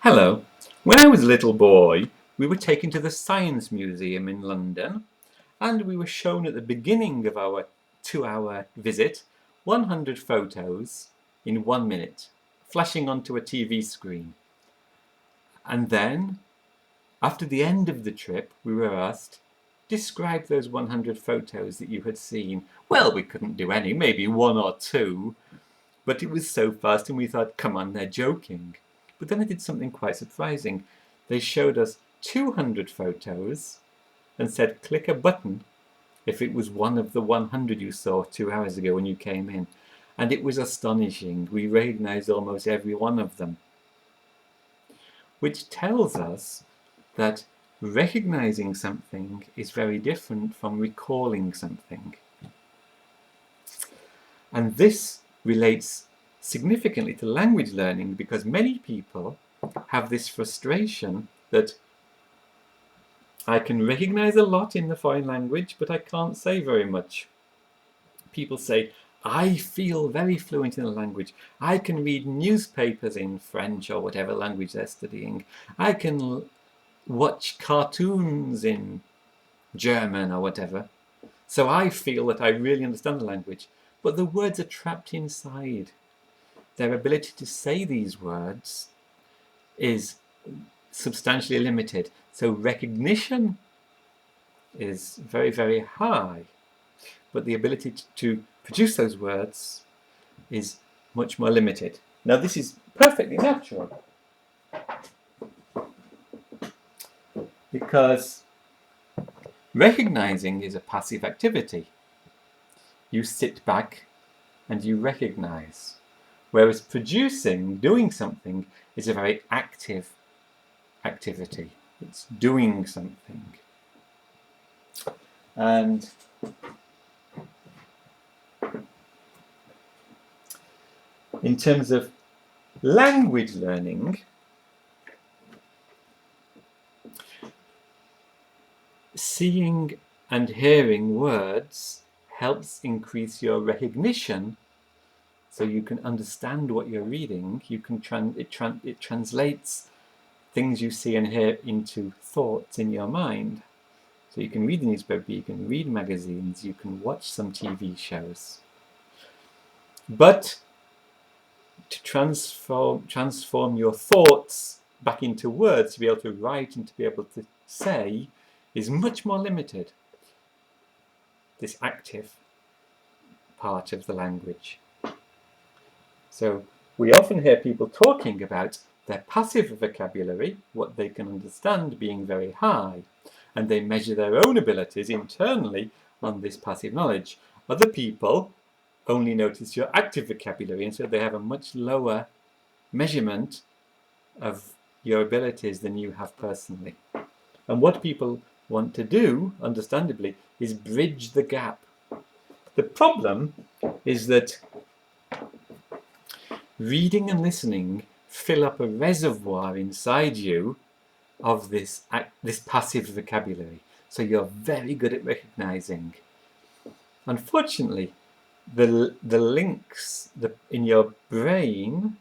Hello. When I was a little boy, we were taken to the Science Museum in London, and we were shown at the beginning of our 2-hour visit 100 photos in 1 minute, flashing onto a TV screen. And then, after the end of the trip, we were asked, describe those 100 photos that you had seen. Well, we couldn't do any, maybe one or two, but it was so fast and we thought, come on, they're joking. But then I did something quite surprising. They showed us 200 photos and said, click a button if it was one of the 100 you saw 2 hours ago when you came in. And it was astonishing. We recognized almost every one of them. Which tells us that recognizing something is very different from recalling something. And this relates significantly to language learning because many people have this frustration that I can recognize a lot in the foreign language, but I can't say very much. People say, I feel very fluent in the language. I can read newspapers in French or whatever language they're studying. I can watch cartoons in German or whatever. So I feel that I really understand the language. But the words are trapped inside. Their ability to say these words is substantially limited. So recognition is very, very high. But the ability to produce those words is much more limited. Now, this is perfectly natural because recognizing is a passive activity. You sit back and you recognize. Whereas producing, doing something, is a very active activity. It's doing something. And in terms of language learning, seeing and hearing words helps increase your recognition so you can understand what you're reading. You can it translates things you see and hear into thoughts in your mind. So you can read the newspaper, you can read magazines, you can watch some TV shows. But to transform your thoughts back into words, to be able to write and to be able to say, is much more limited. This active part of the language. So we often hear people talking about their passive vocabulary, what they can understand, being very high, and they measure their own abilities internally on this passive knowledge. Other people only notice your active vocabulary, and so they have a much lower measurement of your abilities than you have personally. And what people want to do, understandably, is bridge the gap. The problem is that reading and listening fill up a reservoir inside you of this passive vocabulary. So you're very good at recognizing. Unfortunately, the links in your brain,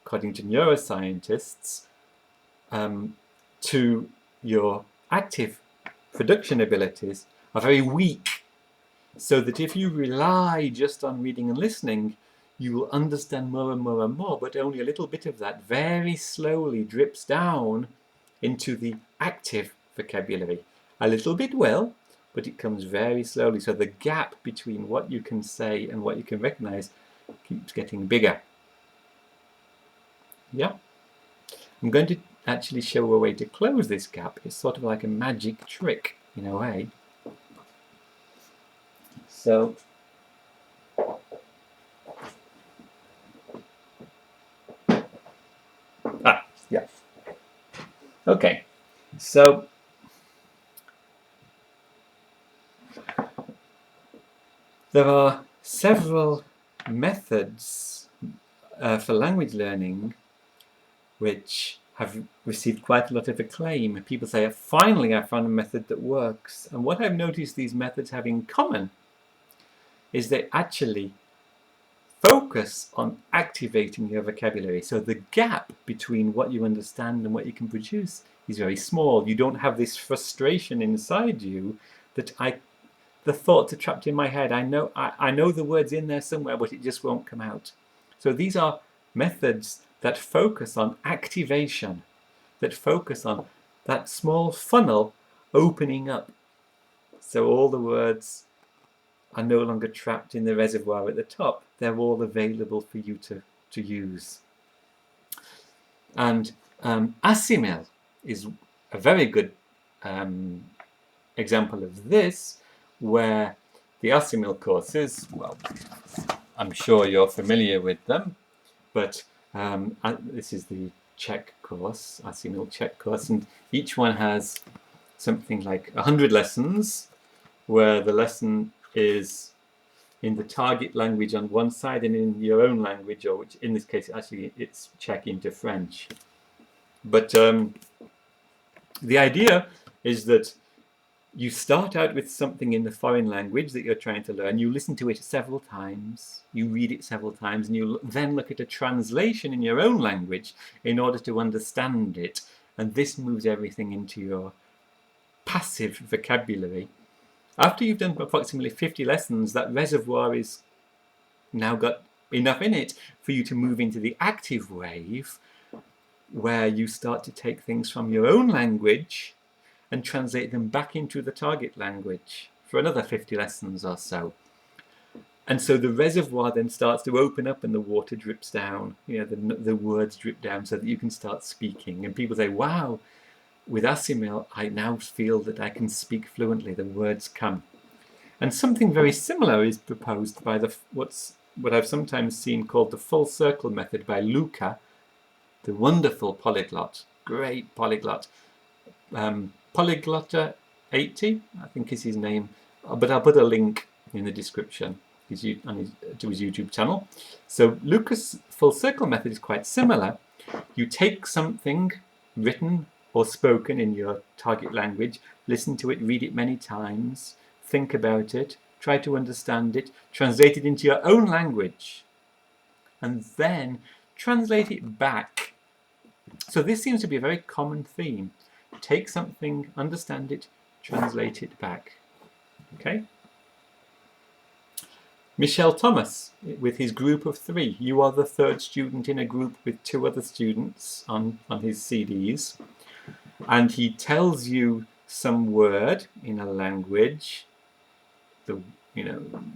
according to neuroscientists, to your active production abilities are very weak. So that if you rely just on reading and listening, you will understand more and more and more, but only a little bit of that very slowly drips down into the active vocabulary. A little bit will, but it comes very slowly. So the gap between what you can say and what you can recognize keeps getting bigger. Yeah. I'm going to actually show a way to close this gap. It's sort of like a magic trick in a way. So yeah. Okay. So there are several methods for language learning which have received quite a lot of acclaim. People say, finally I found a method that works. And what I've noticed these methods have in common is they actually focus on activating your vocabulary. So the gap between what you understand and what you can produce is very small. You don't have this frustration inside you that the thoughts are trapped in my head. I know the words in there somewhere, but it just won't come out. So these are methods that focus on activation, that focus on that small funnel opening up. So all the words are no longer trapped in the reservoir at the top. They're all available for you to use. And Asimil is a very good example of this, where the Asimil courses, well, I'm sure you're familiar with them, but this is the Czech course, Asimil Czech course, and each one has something like 100 lessons, where the lesson is in the target language on one side and in your own language, or which in this case actually it's Czech into French. But the idea is that you start out with something in the foreign language that you're trying to learn, you listen to it several times, you read it several times, and you then look at a translation in your own language in order to understand it. And this moves everything into your passive vocabulary. After you've done approximately 50 lessons, that reservoir is now got enough in it for you to move into the active wave, where you start to take things from your own language and translate them back into the target language for another 50 lessons or so. And so the reservoir then starts to open up and the water drips down, the words drip down so that you can start speaking. And people say, wow, with Asimil, I now feel that I can speak fluently, the words come. And something very similar is proposed by what I've sometimes seen called the full circle method by Luca, the wonderful polyglot, great polyglot. Polyglotta 80, I think is his name, but I'll put a link in the description to his YouTube channel. So Luca's full circle method is quite similar. You take something written or spoken in your target language, listen to it, read it many times, think about it, try to understand it, translate it into your own language, and then translate it back. So this seems to be a very common theme. Take something, understand it, translate it back. Okay? Michel Thomas, with his group of 3. You are the 3rd student in a group with 2 other students on his CDs. And he tells you some word in a language.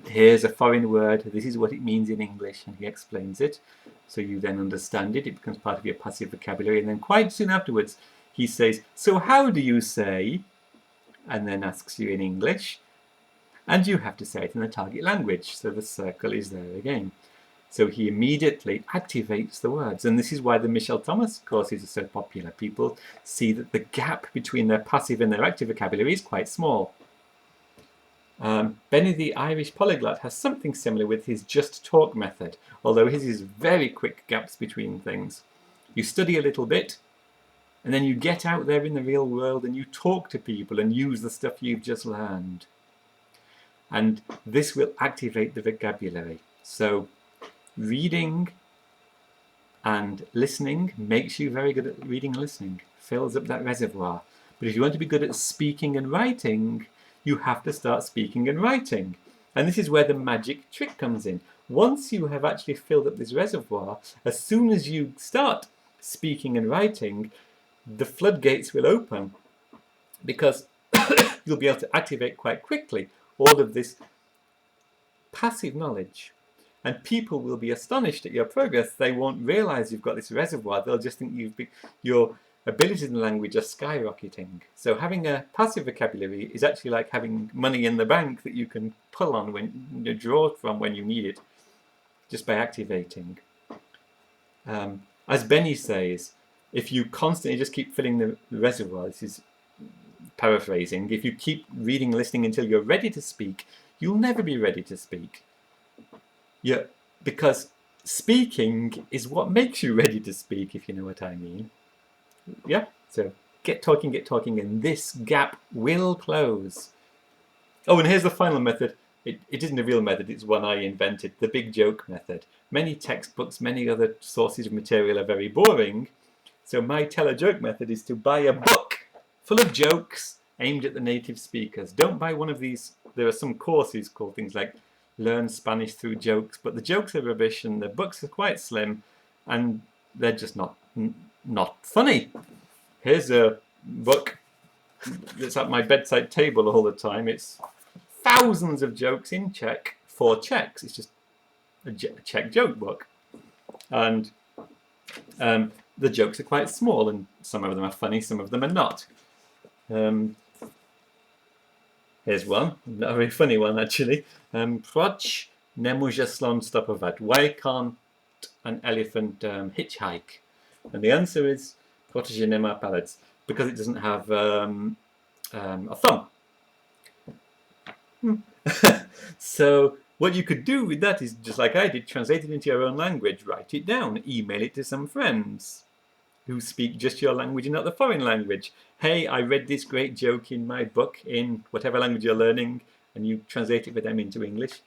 Here's a foreign word. This is what it means in English. And he explains it. So you then understand it. It becomes part of your passive vocabulary. And then quite soon afterwards, he says, so how do you say, and then asks you in English, and you have to say it in the target language. So the circle is there again. So he immediately activates the words. And this is why the Michel Thomas courses are so popular. People see that the gap between their passive and their active vocabulary is quite small. Benny the Irish polyglot has something similar with his just talk method, although his is very quick gaps between things. You study a little bit, and then you get out there in the real world and you talk to people and use the stuff you've just learned. And this will activate the vocabulary. So reading and listening makes you very good at reading and listening, fills up that reservoir. But if you want to be good at speaking and writing, you have to start speaking and writing. And this is where the magic trick comes in. Once you have actually filled up this reservoir, as soon as you start speaking and writing, the floodgates will open, because you'll be able to activate quite quickly all of this passive knowledge. And people will be astonished at your progress. They won't realize you've got this reservoir. They'll just think your abilities in the language are skyrocketing. So having a passive vocabulary is actually like having money in the bank that you can pull on when you draw from when you need it, just by activating. As Benny says, if you constantly just keep filling the reservoir, this is paraphrasing, if you keep reading and listening until you're ready to speak, you'll never be ready to speak. Yeah, because speaking is what makes you ready to speak, if you know what I mean. Yeah, so get talking, and this gap will close. Oh, and here's the final method. it isn't a real method, it's one I invented, the big joke method. Many textbooks, many other sources of material are very boring. So my tell a joke method is to buy a book full of jokes aimed at the native speakers. Don't buy one of these. There are some courses called things like Learn Spanish Through Jokes, but the jokes are rubbish and the books are quite slim and they're just not funny. Here's a book that's at my bedside table all the time. It's thousands of jokes in Czech for Czechs. It's just a Czech joke book. And the jokes are quite small, and some of them are funny, some of them are not. Here's one, not a very funny one actually. Proč nemůže slon stopovat? Why can't an elephant hitchhike? And the answer is protože nemá palec, because it doesn't have a thumb. So what you could do with that is, just like I did, translate it into your own language, write it down, email it to some friends who speak just your language and not the foreign language. Hey, I read this great joke in my book in whatever language you're learning, and you translate it for them into English.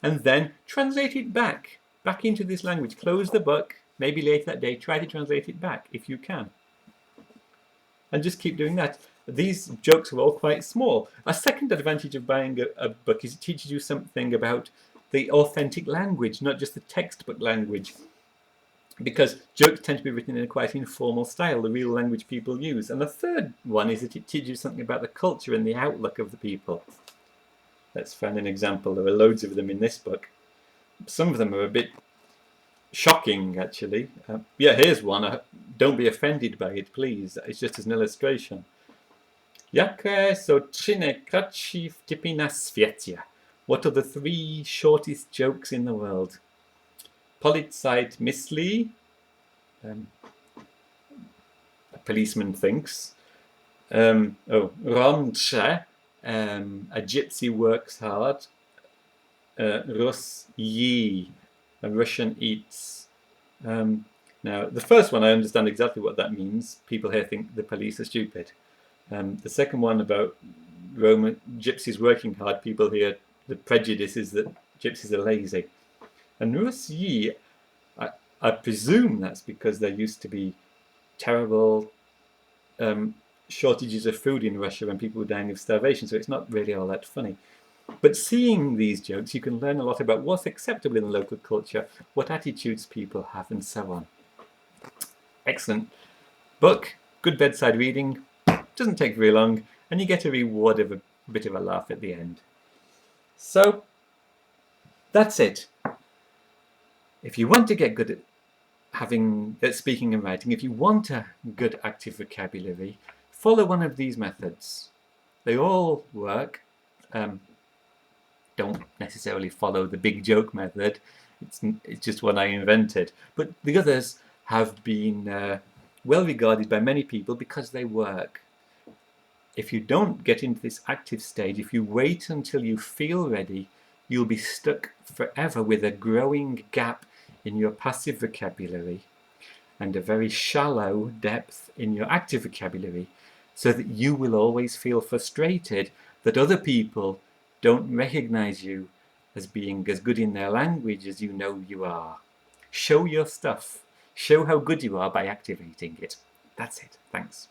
And then translate it back into this language. Close the book, maybe later that day, try to translate it back if you can. And just keep doing that. These jokes are all quite small. A second advantage of buying a book is it teaches you something about the authentic language, not just the textbook language. Because jokes tend to be written in a quite informal style, the real language people use. And the third one is that it teaches you something about the culture and the outlook of the people. Let's find an example. There are loads of them in this book. Some of them are a bit shocking, actually. Yeah, here's one. Don't be offended by it, please. It's just as an illustration. Jaké jsou tři nejkratší vtipy na světě? What are the three shortest jokes in the world? Policajt myslí, a policeman thinks. Rącze, a gypsy works hard. Rus jí, a Russian eats. Now, the first one, I understand exactly what that means. People here think the police are stupid. The second one about Roman gypsies working hard, people here, the prejudice is that gypsies are lazy. And Russie, I presume that's because there used to be terrible shortages of food in Russia and people were dying of starvation, so it's not really all that funny. But seeing these jokes, you can learn a lot about what's acceptable in the local culture, what attitudes people have, and so on. Excellent book, good bedside reading, doesn't take very long, and you get a reward of a bit of a laugh at the end. So, that's it. If you want to get good at speaking and writing, if you want a good active vocabulary, follow one of these methods. They all work. Don't necessarily follow the big joke method. It's just one I invented. But the others have been well regarded by many people because they work. If you don't get into this active stage, if you wait until you feel ready, you'll be stuck forever with a growing gap in your passive vocabulary and a very shallow depth in your active vocabulary, so that you will always feel frustrated that other people don't recognize you as being as good in their language as you know you are. Show your stuff. Show how good you are by activating it. That's it. Thanks.